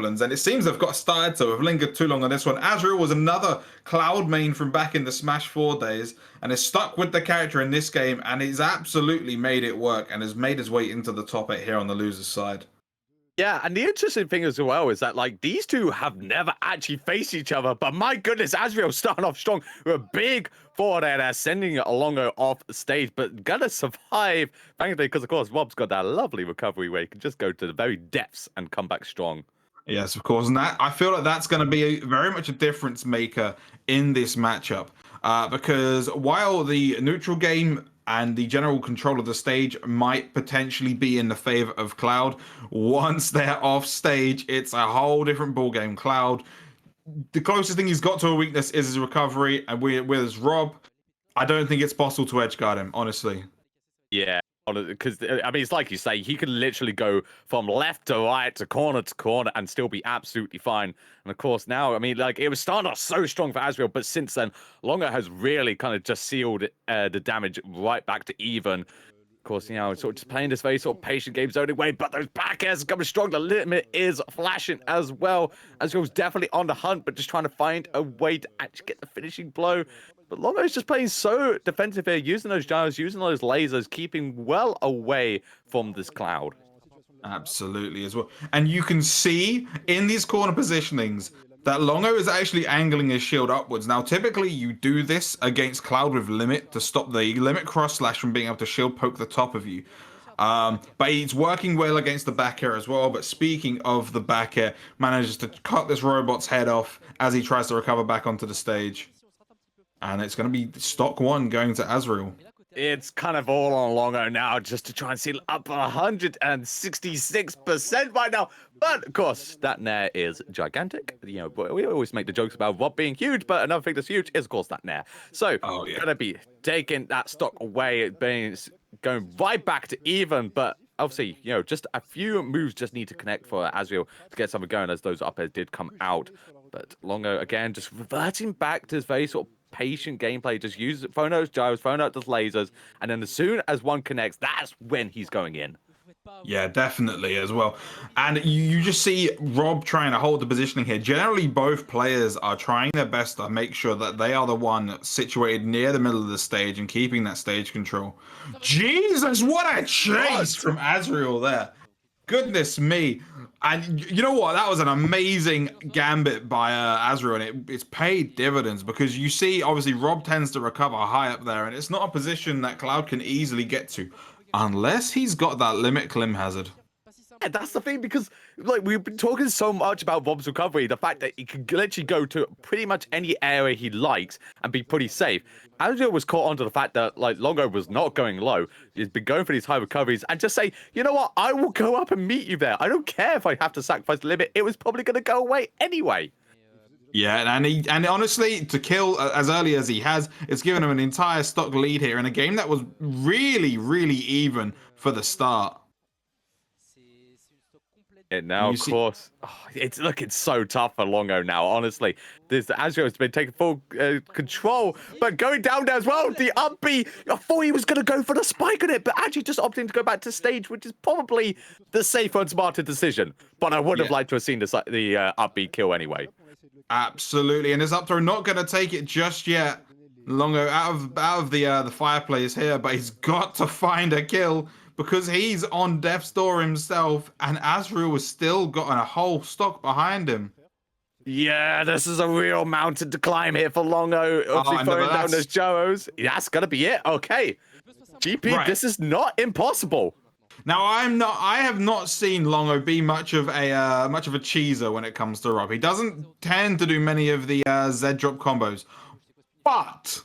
javelins, and it seems they've got started to have lingered too long on this one. Azrael was another Cloud main from back in the Smash 4 days, and is stuck with the character in this game, and he's absolutely made it work, and has made his way into the top 8 here on the loser's side. Yeah, and the interesting thing as well is that, like, these two have never actually faced each other, but my goodness, Azrael starting off strong with a big forward air there, sending Longo off stage, but gonna survive, thankfully, because, of course, Rob's got that lovely recovery where he can just go to the very depths and come back strong. Yes, of course, and that I feel like that's going to be very much a difference maker in this matchup, because while the neutral game and the general control of the stage might potentially be in the favor of Cloud, once they're off stage, it's a whole different ball game. Cloud, the closest thing he's got to a weakness is his recovery, and with Rob, I don't think it's possible to edge guard him, honestly. Yeah, because I mean, it's like you say, he can literally go from left to right to corner and still be absolutely fine. And of course, now, I mean, like, it was starting off so strong for Azrael, but since then, Longo has really kind of just sealed the damage right back to even. Of course, you know, sort of just playing this very sort of patient game zoning way, but those back airs are coming strong. The limit is flashing as well. Azrael's definitely on the hunt, but just trying to find a way to actually get the finishing blow. But Longo's just playing so defensive here, using those gyros, using those lasers, keeping well away from this Cloud. Absolutely as well. And you can see in these corner positionings that Longo is actually angling his shield upwards. Now, typically you do this against Cloud with limit to stop the limit cross slash from being able to shield poke the top of you. But it's working well against the back air as well. But speaking of the back air, manages to cut this robot's head off as he tries to recover back onto the stage. And it's going to be stock 1 going to Azrael. It's kind of all on Longo now, just to try and seal up 166% right now. But of course, that nair is gigantic. You know, we always make the jokes about Rob being huge, but another thing that's huge is, of course, that nair. So, gonna be taking that stock away, going right back to even. But obviously, you know, just a few moves just need to connect for Azrael to get something going, as those up airs did come out. But Longo again, just reverting back to his very sort of patient gameplay, just use phone out gyros, phone out those lasers, and then as soon as one connects, that's when he's going in. Yeah, definitely as well. And you just see Rob trying to hold the positioning here. Generally, both players are trying their best to make sure that they are the one situated near the middle of the stage and keeping that stage control. Jesus, what a chase from Azrael there. Goodness me. And you know what? That was an amazing gambit by Azrael, and it's paid dividends, because you see, obviously, Rob tends to recover high up there, and it's not a position that Cloud can easily get to, unless he's got that limit Clim hazard. Yeah, that's the thing, because like we've been talking so much about Rob's recovery, the fact that he can literally go to pretty much any area he likes and be pretty safe. Azrael was caught onto the fact that, like, Longo was not going low. He's been going for these high recoveries and just say, you know what, I will go up and meet you there. I don't care if I have to sacrifice the limit. It was probably going to go away anyway. Yeah, and honestly, to kill as early as he has, it's given him an entire stock lead here in a game that was really, really even for the start. And now, of course, it's looking so tough for Longo now, honestly. This Azrael has been taking full control, but going down there as well. The up B, I thought he was going to go for the spike on it, but actually just opting to go back to stage, which is probably the safer and smarter decision. But I would have liked to have seen the up B kill anyway. Absolutely, and his up throw not going to take it just yet. Longo out of the fireplace here, but he's got to find a kill, because he's on death's door himself, and Azrael has still got a whole stock behind him. Yeah, this is a real mountain to climb here for Longo. Obviously throwing down those gyros. That's gonna be it. Okay, GP, this is not impossible. Now, I have not seen Longo be much of a cheeser when it comes to Rob. He doesn't tend to do many of the Z drop combos, but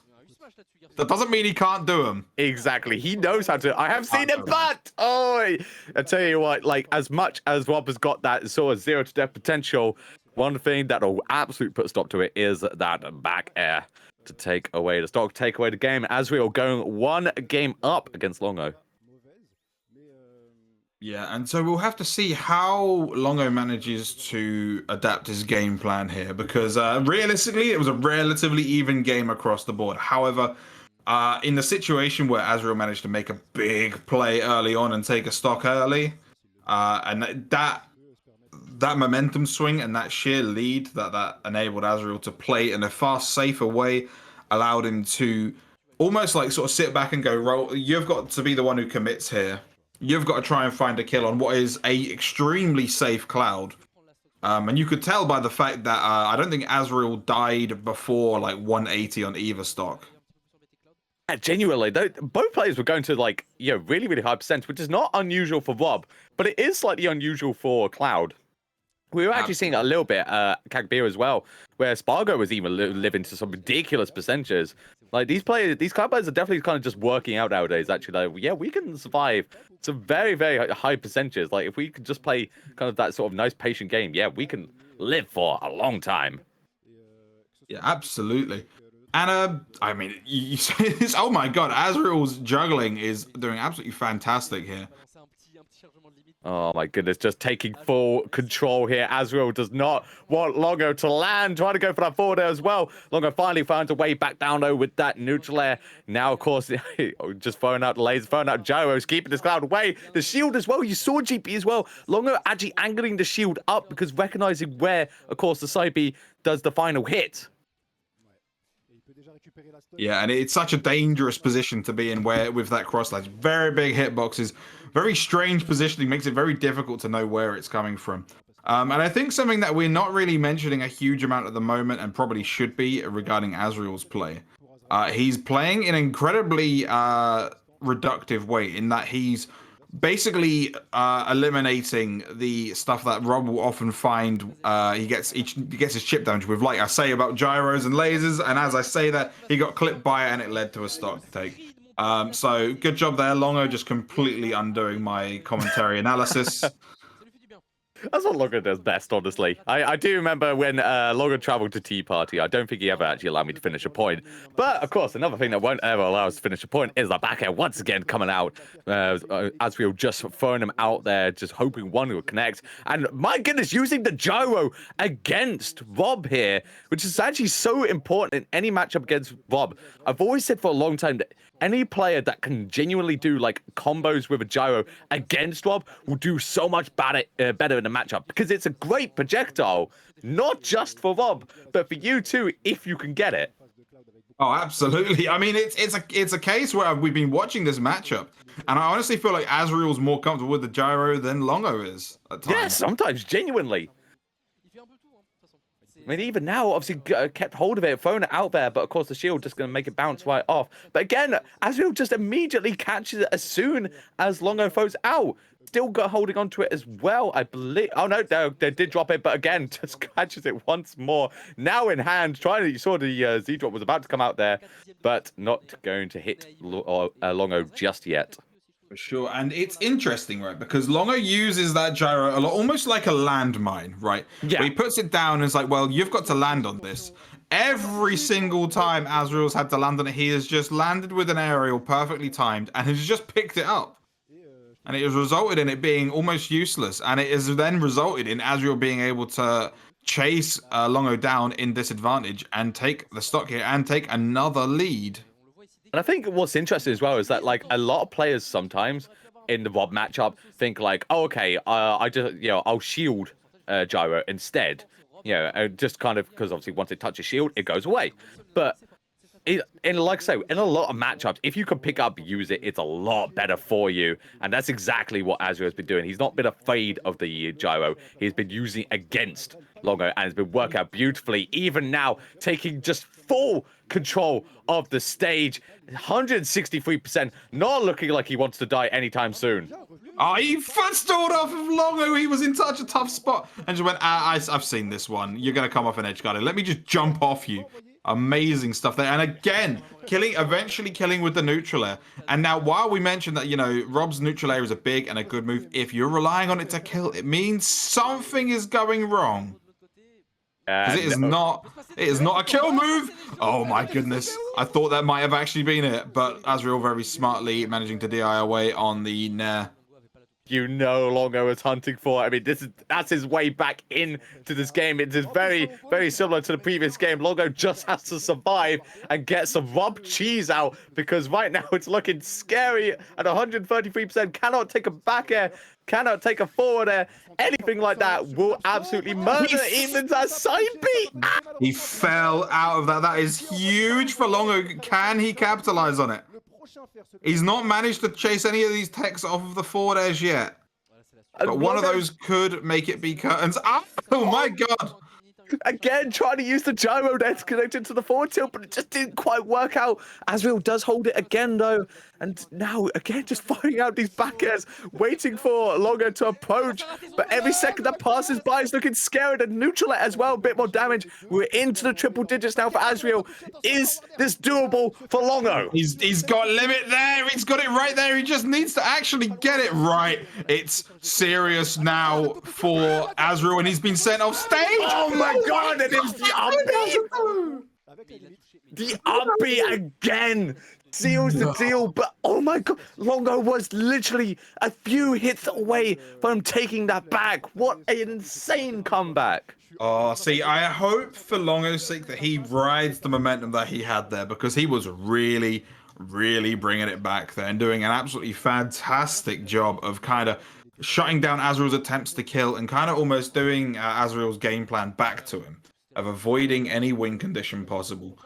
that doesn't mean he can't do them. Exactly. He knows how to. I have seen it, but I tell you what, like, as much as Rob has got that sort of 0 to death potential, one thing that'll absolutely put a stop to it is that back air to take away the stock, take away the game. Azrael going 1 game up against Longo. Yeah, and so we'll have to see how Longo manages to adapt his game plan here, because realistically, it was a relatively even game across the board. However, in the situation where Azrael managed to make a big play early on and take a stock early, and that momentum swing and that sheer lead that enabled Azrael to play in a far safer way, allowed him to almost like sort of sit back and go, roll. You've got to be the one who commits here. You've got to try and find a kill on what is a extremely safe Cloud. And you could tell by the fact that I don't think Azrael died before like 180 on either stock. Yeah, genuinely, both players were going to like, really, really high percent, which is not unusual for Rob, but it is slightly unusual for Cloud. We were actually seeing a little bit Kagbir as well, where Spargo was even living to some ridiculous percentages. Like these Cloud players are definitely kind of just working out nowadays. Actually, like, yeah, we can survive some very, very high percentages. Like if we could just play kind of that sort of nice patient game, yeah, we can live for a long time. Yeah, absolutely. And I mean, you say this. Oh my God, Azrael's juggling is doing absolutely fantastic here. Oh my goodness, just taking full control here. Azrael does not want Longo to land, trying to go for that forward air as well. Longo finally finds a way back down though with that neutral air. Now, of course, just throwing out the lasers, throwing out gyros, keeping this Cloud away. The shield as well, you saw GP as well. Longo actually angling the shield up because recognizing where, of course, the side B does the final hit. Yeah, and it's such a dangerous position to be in where with that cross ledge. Very big hitboxes, very strange positioning, makes it very difficult to know where it's coming from. And I think something that we're not really mentioning a huge amount at the moment and probably should be regarding Azrael's play. He's playing in an incredibly reductive way in that he's basically eliminating the stuff that Rob will often find. He gets his chip damage with, like I say about gyros and lasers, and as I say that, he got clipped by it and it led to a stock take. So good job there, Longo, just completely undoing my commentary analysis. That's what Longo does best, honestly. I do remember when Longo traveled to Tea Party. I don't think he ever actually allowed me to finish a point. But, of course, another thing that won't ever allow us to finish a point is the back air once again coming out. Azrael just throwing him out there, just hoping one will connect. And, my goodness, using the gyro against Rob here, which is actually so important in any matchup against Rob. I've always said for a long time that any player that can genuinely do like combos with a gyro against Rob will do so much better in the matchup because it's a great projectile, not just for Rob, but for you too, if you can get it. Oh, absolutely. I mean, it's a case where we've been watching this matchup, and I honestly feel like Azrael's more comfortable with the gyro than Longo is at times. Yeah, sometimes, genuinely. I mean, even now, obviously, kept hold of it, thrown it out there, but of course the shield just going to make it bounce right off. But again, Azrael just immediately catches it as soon as Longo throws out. Still got holding on to it as well, I believe. Oh no, they did drop it, but again, just catches it once more. Now in hand, you saw the Z-drop was about to come out there, but not going to hit Longo just yet. For sure, and it's interesting, right? Because Longo uses that gyro a lot, almost like a landmine, right? Yeah. Where he puts it down and it's like, well, you've got to land on this. Every single time Azrael's had to land on it, he has just landed with an aerial perfectly timed and has just picked it up. And it has resulted in it being almost useless. And it has then resulted in Azrael being able to chase Longo down in disadvantage and take the stock here and take another lead. And I think what's interesting as well is that like a lot of players sometimes in the Rob matchup think like, oh, okay, I just I'll shield gyro instead, just kind of because obviously once it touches shield, it goes away. But like I say, in a lot of matchups, if you can pick up, use it, it's a lot better for you. And that's exactly what Azrael has been doing. He's not been afraid of the gyro. He's been using it against Longo and it's been working out beautifully. Even now, taking just full control of the stage, 163%, not looking like he wants to die anytime soon. Oh, he foot-stalled off of Longo. He was in such a tough spot. And just went, I've seen this one. You're going to come off an edge guard. Let me just jump off you. Amazing stuff there. And again, eventually killing with the neutral air. And now, while we mentioned that, Rob's neutral air is a big and a good move, if you're relying on it to kill, it means something is going wrong. Because it is not a kill move. Oh my goodness. I thought that might have actually been it, but Azrael very smartly managing to DI away on the Nair. Longo was hunting for. I mean, that's his way back into this game. It is very, very similar to the previous game. Longo just has to survive and get some Rob cheese out, because right now it's looking scary at 133%. Cannot take a back air, cannot take a forward air. Anything like that will absolutely murder even as side beat. He fell out of that. That is huge for Longo. Can he capitalize on it? He's not managed to chase any of these techs off of the forward edge yet. But one of those could make it be curtains. Oh my god! Again, trying to use the gyro there to connect it to the forward tilt, but it just didn't quite work out. Azrael does hold it again, though. And now, again, just firing out these back airs, waiting for Longo to approach. But every second that passes by is looking scary. And neutral as well, a bit more damage. We're into the triple digits now for Azrael. Is this doable for Longo? He's got limit there. He's got it right there. He just needs to actually get it right. It's serious now for Azrael, and he's been sent off stage. Oh my god, and it's the upbeat. The upbeat again seals the deal, but oh my god, Longo was literally a few hits away from taking that back. What an insane comeback. Oh, see, I hope for Longo's sake that he rides the momentum that he had there, because he was really, really bringing it back there and doing an absolutely fantastic job of kind of shutting down Azrael's attempts to kill and kind of almost doing Azrael's game plan back to him, of avoiding any win condition possible.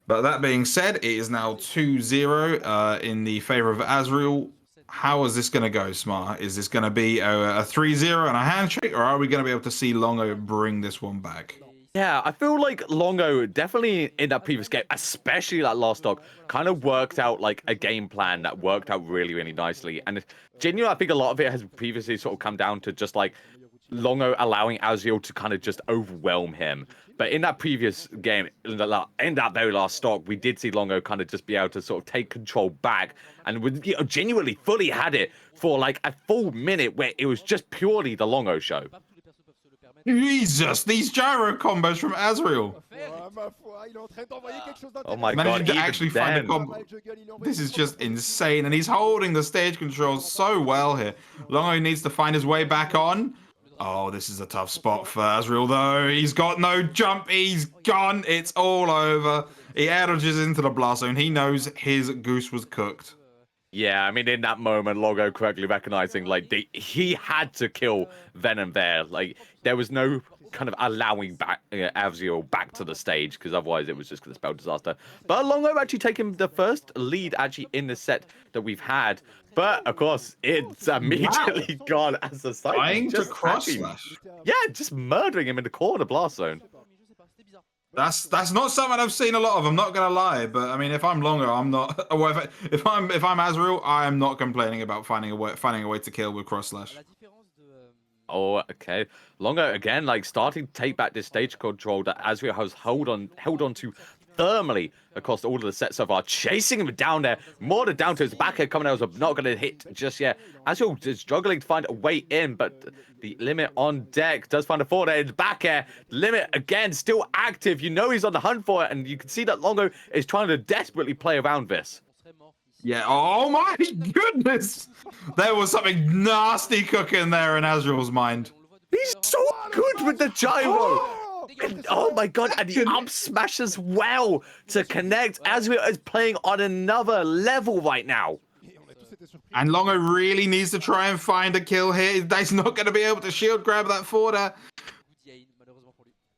But that being said, it is now 2-0 in the favor of Azrael. How is this going to go, Smart? Is this going to be a 3-0 and a handshake, or are we going to be able to see Longo bring this one back? Yeah, I feel like Longo definitely in that previous game, especially that last stock, kind of worked out like a game plan that worked out really, really nicely. And genuinely, I think a lot of it has previously sort of come down to just like Longo allowing Azrael to kind of just overwhelm him. But in that previous game, in that very last stock, we did see Longo kind of just be able to sort of take control back, and genuinely fully had it for like a full minute where it was just purely the Longo show. Jesus, these gyro combos from Azrael. Oh my Managing god, to actually find a combo. This is just insane, and he's holding the stage controls so well here. Longo needs to find his way back on. Oh, this is a tough spot for Azrael, though. He's got no jump. He's gone. It's all over. He edges into the blast zone. He knows his goose was cooked. Yeah, I mean, in that moment, Longo correctly recognizing, like, he had to kill Venom there. Like, there was no kind of allowing back Azrael back to the stage, because otherwise it was just going to spell disaster. But Longo actually taking the first lead, actually, in the set that we've had. But, of course, it's immediately gone as a side. Trying to cross slash. Yeah, just murdering him in the corner blast zone. That's not something I've seen a lot of. I'm not gonna lie, but I mean, if I'm Longo, I'm not. Or if I'm Azrael, I am not complaining about finding a way to kill with cross slash. Oh, okay. Longo again, like starting to take back this stage control that Azrael has held on to firmly across all of the sets so far, chasing him down there. More than down to his back head coming out, was not going to hit just yet. Azrael is struggling to find a way in, but the limit on deck does find a forward edge, back air. Limit again, still active. You know he's on the hunt for it, and you can see that Longo is trying to desperately play around this. Yeah, oh my goodness! There was something nasty cooking there in Azrael's mind. He's so good with the gyro! And, oh my god, and the up smash as well to connect. Azrael is playing on another level right now. And Longo really needs to try and find a kill here. He's not going to be able to shield grab that forwarder.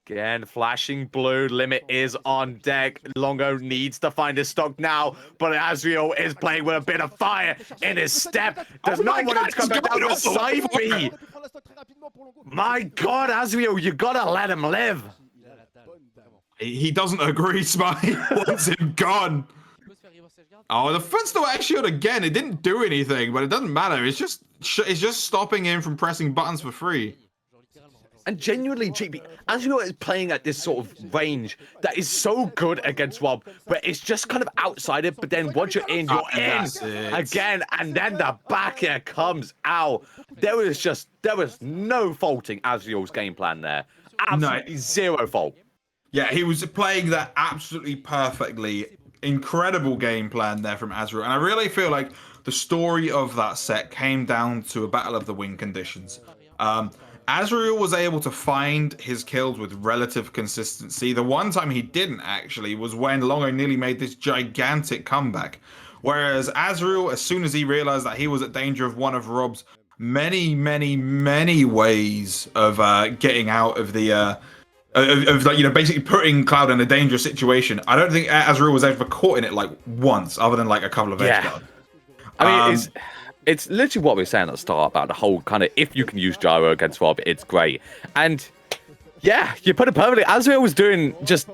Again, flashing blue, limit is on deck. Longo needs to find his stock now, but Azrael is playing with a bit of fire in his step. Does not want to come back down to side B. My god, Azrael, you gotta let him live. He doesn't agree, Smite. He wants him gone. Oh, the front still X shield again. It didn't do anything, but it doesn't matter. It's just stopping him from pressing buttons for free. And genuinely, GB, Azrael is playing at this sort of range that is so good against Rob, where it's just kind of outside it, but then once you're in, you're in again, and then the back air comes out. There was no faulting Azrael's game plan there. Absolutely zero fault. Yeah, he was playing that absolutely perfectly. Incredible game plan there from Azrael. And I really feel like the story of that set came down to a battle of the wing conditions. Azrael was able to find his kills with relative consistency. The one time he didn't actually was when Longo nearly made this gigantic comeback. Whereas Azrael, as soon as he realized that he was at danger of one of Rob's many ways of getting out of the of like, you know, basically putting Cloud in a dangerous situation, I don't think Azrael was ever caught in it like once, other than like a couple of edge guards. I mean, it's literally what we were saying at the start about the whole kind of, if you can use gyro against Rob, it's great. And yeah, you put it perfectly. Azrael was doing just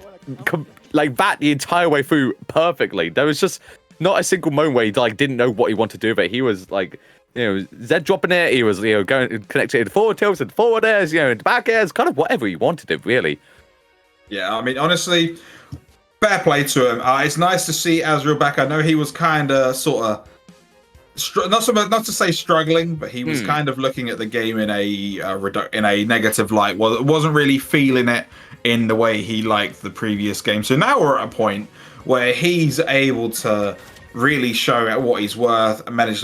like that the entire way through perfectly. There was just not a single moment where he like didn't know what he wanted to do, but he was like, you know, Z dropping it. He was, you know, going connected to forward tilts and forward airs, you know, and back airs, kind of whatever he wanted it, really. Yeah, I mean, honestly, fair play to him. It's nice to see Azrael back. I know he was kind of sort of not to say struggling, but he was kind of looking at the game in a negative light. Well, wasn't really feeling it in the way he liked the previous game. So now we're at a point where he's able to really show what he's worth and manage